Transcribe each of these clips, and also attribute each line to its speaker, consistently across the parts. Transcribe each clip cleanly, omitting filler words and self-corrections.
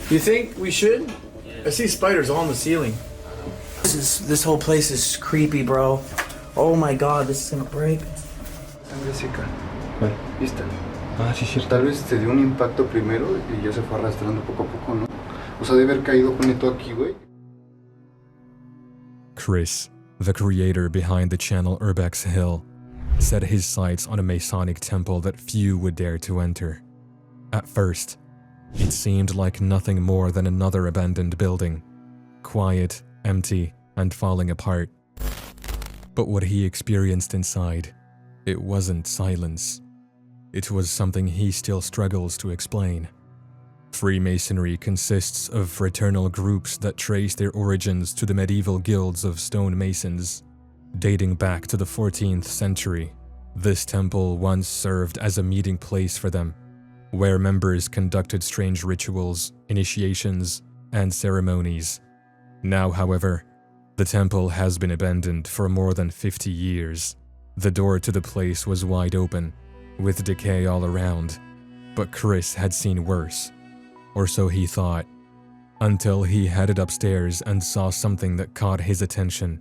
Speaker 1: You think we should? I see spiders all on the ceiling.
Speaker 2: This whole place is creepy, bro. Oh my god, this is gonna break.
Speaker 3: Sangre seca. ¿Viste? Ah, sí, cierto. Tal vez te dio un impacto primero y ya se fue arrastrando poco a poco, ¿no? O sea, de haber caído con esto aquí, güey.
Speaker 4: Chris, the creator behind the channel Urbex Hill, set his sights on a Masonic temple that few would dare to enter. At first, it seemed like nothing more than another abandoned building, quiet, empty, and falling apart. But what he experienced inside, it wasn't silence. It was something he still struggles to explain. Freemasonry consists of fraternal groups that trace their origins to the medieval guilds of stonemasons. Dating back to the 14th century, this temple once served as a meeting place for them, where members conducted strange rituals, initiations, and ceremonies. Now, however, the temple has been abandoned for more than 50 years. The door to the place was wide open, with decay all around, but Chris had seen worse. Or so he thought, until he headed upstairs and saw something that caught his attention.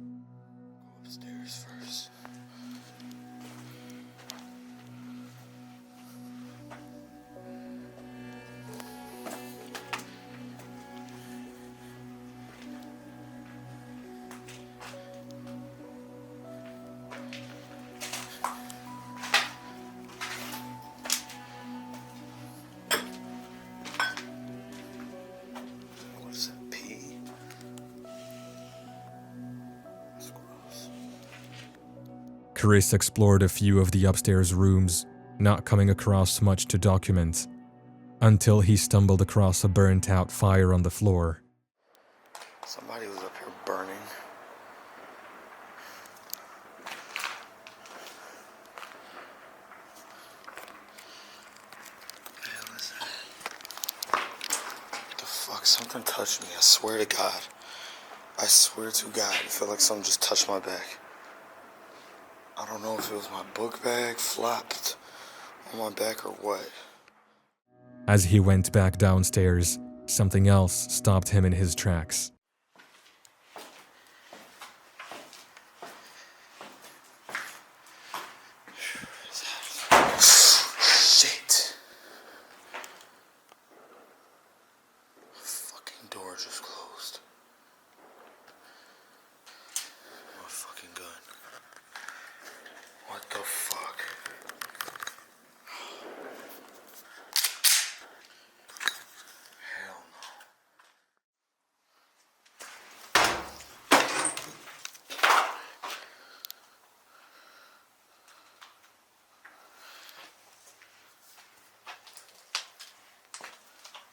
Speaker 2: Go upstairs first.
Speaker 4: Chris explored a few of the upstairs rooms, not coming across much to document, until he stumbled across a burnt-out fire on the floor.
Speaker 2: Somebody was up here burning. Man, listen. What the fuck? Something touched me. I swear to God. I swear to God. I feel like something just touched my back. I don't know if it was my book bag flopped on my back or what.
Speaker 4: As he went back downstairs, something else stopped him in his tracks.
Speaker 2: Shit. Fucking door just closed. My fucking gun. What the fuck? Hell no.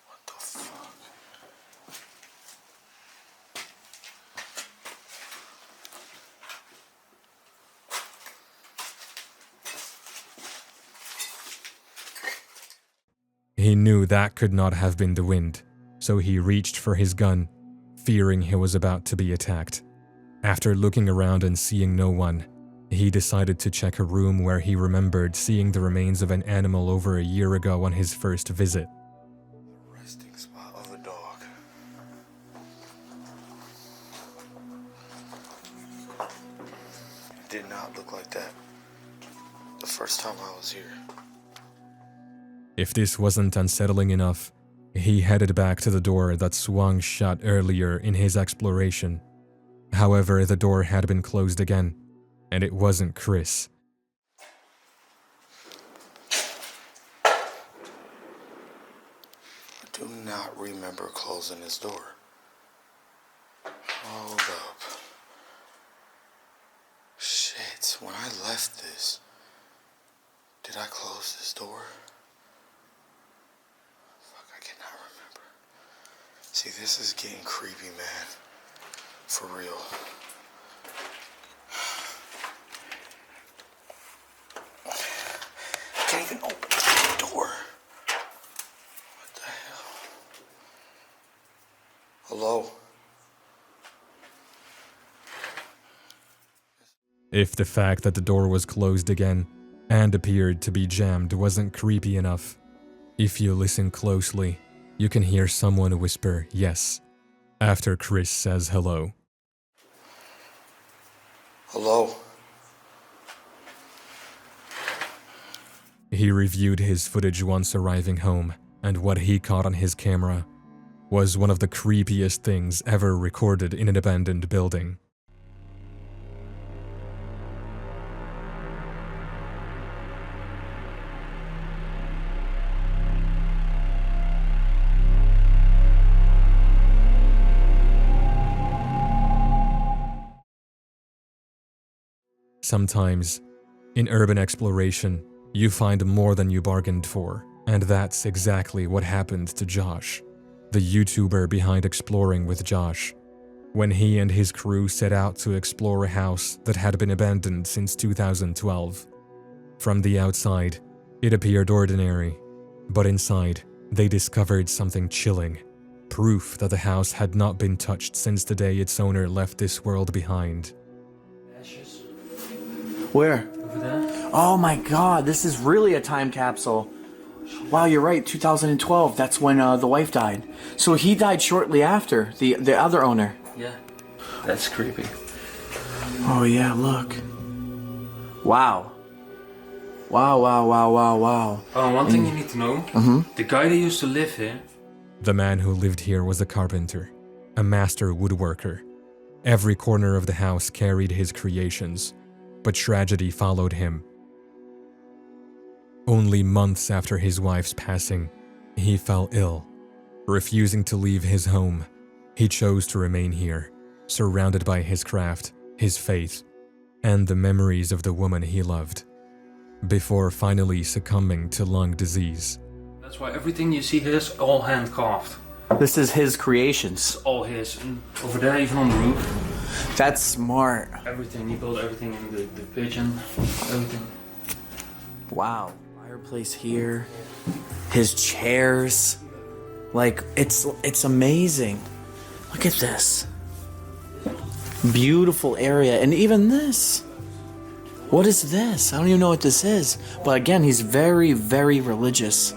Speaker 2: What the fuck?
Speaker 4: He knew that could not have been the wind, so he reached for his gun, fearing he was about to be attacked. After looking around and seeing no one, he decided to check a room where he remembered seeing the remains of an animal over a year ago on his first visit.
Speaker 2: The resting spot of a dog. It did not look like that the first time I was here.
Speaker 4: If this wasn't unsettling enough, he headed back to the door that swung shut earlier in his exploration. However, the door had been closed again, and it wasn't Chris.
Speaker 2: I do not remember closing this door. Hold up. Shit, when I left this, did I close this door? Fuck, I cannot remember. See, this is getting creepy, man. For real. I can't even open the door. What the hell? Hello?
Speaker 4: If the fact that the door was closed again and appeared to be jammed wasn't creepy enough, if you listen closely, You can hear someone whisper yes after Chris says hello.
Speaker 2: Hello.
Speaker 4: He reviewed his footage once arriving home, and what he caught on his camera was one of the creepiest things ever recorded in an abandoned building. Sometimes, in urban exploration, you find more than you bargained for, and that's exactly what happened to Josh, the YouTuber behind Exploring with Josh, when he and his crew set out to explore a house that had been abandoned since 2012. From the outside, it appeared ordinary, but inside, they discovered something chilling, proof that the house had not been touched since the day its owner left this world behind.
Speaker 5: Ashes
Speaker 1: Where?
Speaker 5: over there.
Speaker 1: Oh my god, this is really a time capsule. Wow, you're right, 2012, that's when the wife died. So he died shortly after, the other owner.
Speaker 5: Yeah. That's creepy.
Speaker 1: Oh yeah, look. Wow. Wow, wow, wow, wow, wow.
Speaker 5: Oh, one thing you need to know. The guy that used to live here.
Speaker 4: The man who lived here was a carpenter, a master woodworker. Every corner of the house carried his creations, but tragedy followed him. Only months after his wife's passing, he fell ill. Refusing to leave his home, he chose to remain here, surrounded by his craft, his faith, and the memories of the woman he loved, before finally succumbing to lung disease.
Speaker 5: That's why everything you see here is all hand carved.
Speaker 1: This is his creations.
Speaker 5: It's all his. And over there, even on the roof.
Speaker 1: That's smart.
Speaker 5: Everything. He built everything in the pigeon. Everything.
Speaker 1: Wow. Fireplace here. His chairs. Like, it's amazing. Look at this. Beautiful area. And even this. What is this? I don't even know what this is. But again, he's very, very religious.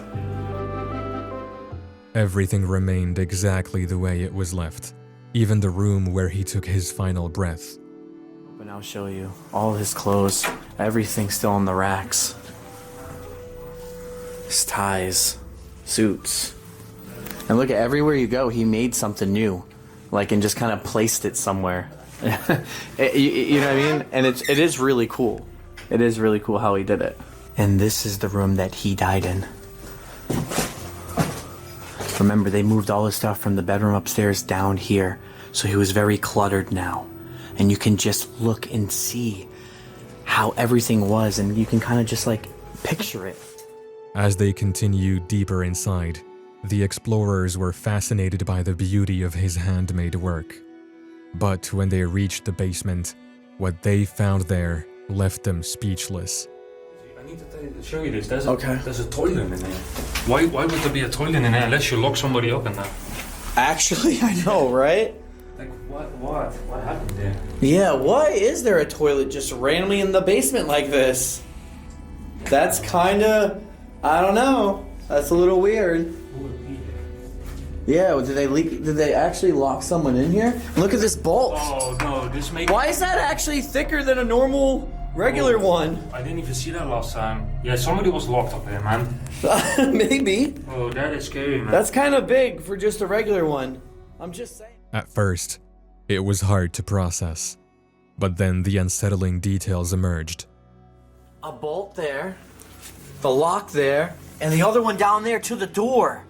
Speaker 4: Everything remained exactly the way it was left, even the room where he took his final breath.
Speaker 1: But I'll show you. All his clothes. Everything's still on the racks. His ties. Suits. And look at everywhere you go, he made something new. Like, and just kind of placed it somewhere. You know what I mean? And it is really cool. It is really cool how he did it. And this is the room that he died in. Remember, they moved all his stuff from the bedroom upstairs down here. So he was very cluttered now. And you can just look and see how everything was. And you can kind of just like picture it.
Speaker 4: As they continued deeper inside, the explorers were fascinated by the beauty of his handmade work. But when they reached the basement, what they found there left them speechless.
Speaker 5: I need to show you this. There's a toilet in there. Why would there be a toilet in there unless you lock somebody up in there?
Speaker 1: Actually, I know, right?
Speaker 5: Like, what happened there?
Speaker 1: Yeah, why is there a toilet just randomly in the basement like this? That's kinda, I don't know. That's a little weird. Yeah, did they actually lock someone in here? Look at this bolt.
Speaker 5: Oh no, this makes.
Speaker 1: Why is that actually thicker than a normal regular one?
Speaker 5: I didn't even see that last time. Yeah, somebody was locked up here, man.
Speaker 1: Maybe.
Speaker 5: Oh, that is scary, man.
Speaker 1: That's kind of big for just a regular one. I'm just saying.
Speaker 4: At first, it was hard to process, but then the unsettling details emerged.
Speaker 1: A bolt there, the lock there, and the other one down there to the door.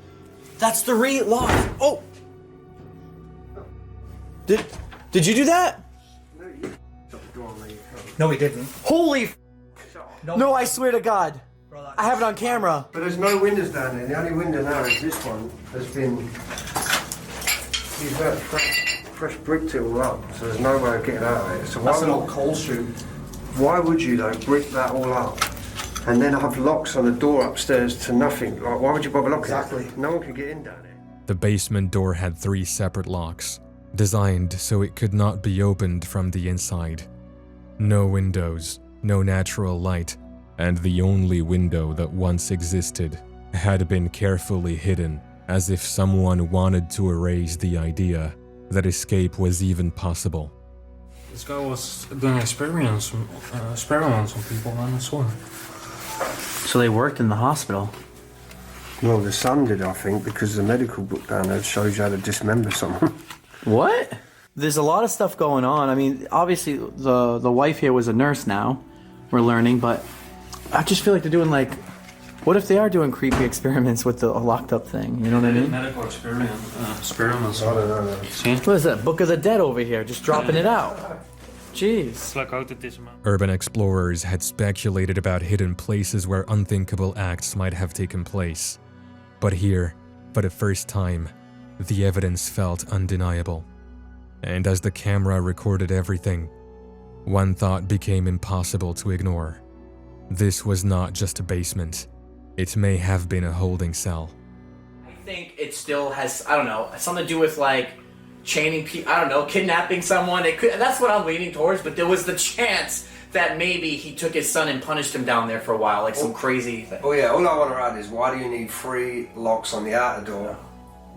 Speaker 1: That's the lock. Oh! Did you do that?
Speaker 6: No, he didn't.
Speaker 1: Holy No, I swear to God. I have it on camera.
Speaker 6: But there's no windows down there. The only window now is this one has been... You've got fresh bricked it all up, so there's no way of getting out of it. So
Speaker 7: That's an old coal chute.
Speaker 6: why would you though brick that all up? And then have locks on the door upstairs to nothing. Like, why would you bother locking
Speaker 7: Exactly.
Speaker 6: it? No one could get in down there.
Speaker 4: The basement door had 3 separate locks, designed so it could not be opened from the inside. No windows, no natural light, and the only window that once existed had been carefully hidden as if someone wanted to erase the idea that escape was even possible.
Speaker 5: This guy was doing experiments on people, man, I swear.
Speaker 1: So they worked in the hospital.
Speaker 6: Well, the son did, I think, because the medical book down there shows you how to dismember someone.
Speaker 1: What? There's a lot of stuff going on. I mean, obviously the wife here was a nurse now. We're learning, but I just feel like they're doing like, what if they are doing creepy experiments with the locked up thing? You know what I mean?
Speaker 5: Medical experiments.
Speaker 6: I don't know.
Speaker 5: See?
Speaker 1: What is that? Book of the Dead over here, just dropping it out. Jeez.
Speaker 5: It's like out of this amount.
Speaker 4: Urban explorers had speculated about hidden places where unthinkable acts might have taken place. But here, for the first time, the evidence felt undeniable. And as the camera recorded everything, one thought became impossible to ignore. This was not just a basement. It may have been a holding cell.
Speaker 1: I think it still has, I don't know, something to do with like chaining people, I don't know, kidnapping someone. It could, that's what I'm leaning towards, but there was the chance that maybe he took his son and punished him down there for a while, like some crazy thing.
Speaker 6: Oh yeah, all I want to add is why do you need 3 locks on the outer door,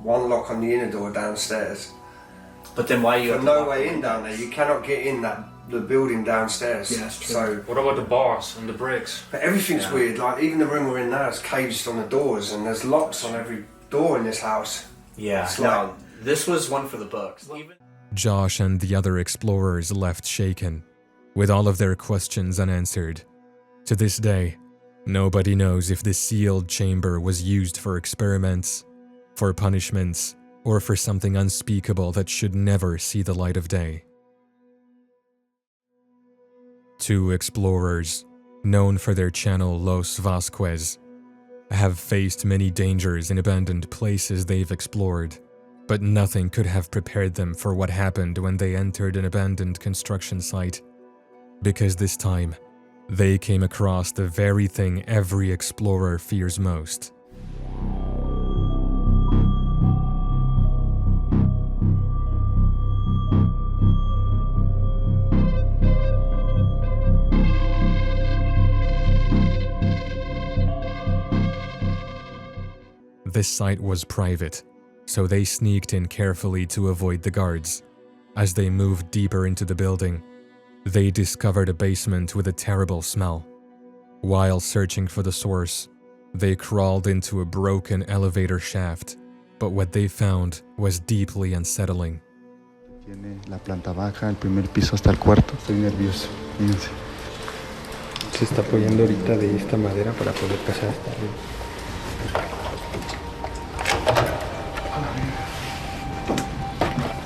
Speaker 6: 1 lock on the inner door downstairs?
Speaker 1: But then why you
Speaker 6: There's no way in down there. You cannot get in the building downstairs.
Speaker 1: Yeah, that's true.
Speaker 6: So,
Speaker 5: What about the bars and the bricks?
Speaker 6: but everything's weird. Like even the room we're in now is caged on the doors, and there's locks on every door in this house.
Speaker 1: Yeah,
Speaker 6: It's
Speaker 1: no, this was one for the books. Even
Speaker 4: Josh and the other explorers left shaken, with all of their questions unanswered. To this day, nobody knows if the sealed chamber was used for experiments, for punishments, or for something unspeakable that should never see the light of day. 2 explorers, known for their channel Los Vasquez, have faced many dangers in abandoned places they've explored, but nothing could have prepared them for what happened when they entered an abandoned construction site. Because this time, they came across the very thing every explorer fears most. This site was private, so they sneaked in carefully to avoid the guards. As they moved deeper into the building, they discovered a basement with a terrible smell. While searching for the source, they crawled into a broken elevator shaft, but what they found was deeply unsettling.
Speaker 3: Tiene la planta baja, el primer piso hasta el cuarto. Estoy nervioso. Fíjense.
Speaker 6: Se está apoyando ahorita de esta madera para poder pasar hasta arriba.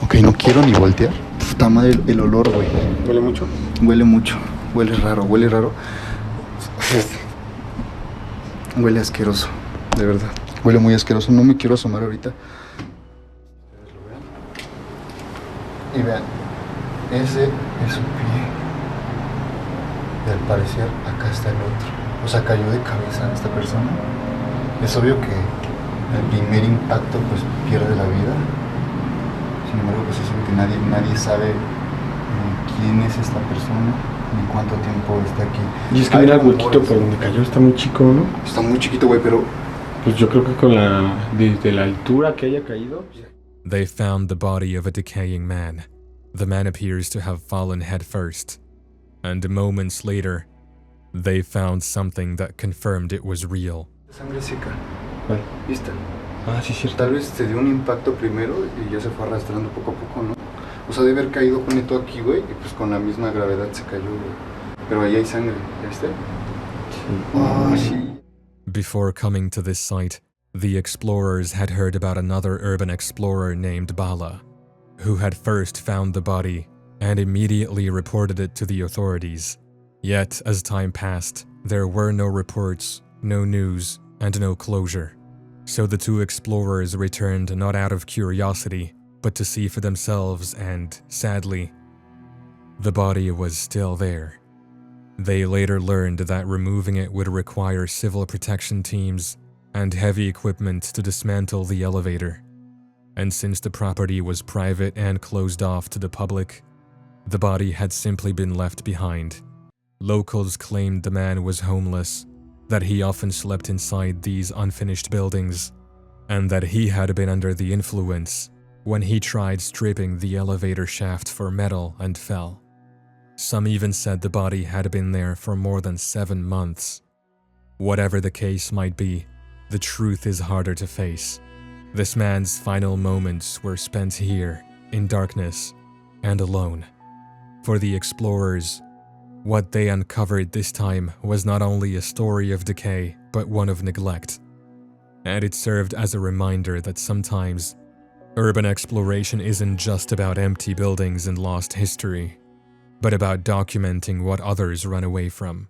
Speaker 3: Ok, no quiero ni voltear. Está mal el olor, güey.
Speaker 6: ¿Huele mucho?
Speaker 3: Huele mucho. Huele raro, huele raro. Huele asqueroso, de verdad. Huele muy asqueroso. No me quiero asomar ahorita. Y vean, ese es su pie. Y al parecer acá está el otro. O sea, cayó de cabeza esta persona. Es obvio que el primer impacto pues pierde la vida. Sin embargo, pues es obvio que nadie sabe quién es esta persona ni cuánto tiempo está aquí.
Speaker 7: Y es que mira el huequito por donde cayó, está muy chico, ¿no?
Speaker 3: Está muy chiquito, güey, pero
Speaker 7: pues yo creo que con desde la altura que haya caído.
Speaker 4: They found the body of a decaying man. The man appears to have fallen head first. And moments later, they found something that confirmed it was real.
Speaker 3: sangre seca.
Speaker 7: ¿Cuál?
Speaker 3: ¿Viste?
Speaker 7: Ah, sí, cierto.
Speaker 3: Tal vez te dio un impacto primero y ya se fue arrastrando poco a poco, ¿no? O sea, de haber caído con esto aquí, güey, y pues con la misma gravedad se cayó, güey. Pero ahí hay sangre, ¿ya viste?
Speaker 7: Sí.
Speaker 3: Ah, sí.
Speaker 4: Before coming to this site, the explorers had heard about another urban explorer named Bala, who had first found the body and immediately reported it to the authorities. Yet, as time passed, there were no reports, no news, and no closure. So the 2 explorers returned not out of curiosity, but to see for themselves, and, sadly, the body was still there. They later learned that removing it would require civil protection teams and heavy equipment to dismantle the elevator. And since the property was private and closed off to the public, the body had simply been left behind. Locals claimed the man was homeless, that he often slept inside these unfinished buildings, and that he had been under the influence when he tried stripping the elevator shaft for metal and fell. Some even said the body had been there for more than 7 months. Whatever the case might be, the truth is harder to face. This man's final moments were spent here, in darkness, and alone. For the explorers, what they uncovered this time was not only a story of decay, but one of neglect. And it served as a reminder that sometimes, urban exploration isn't just about empty buildings and lost history, but about documenting what others run away from.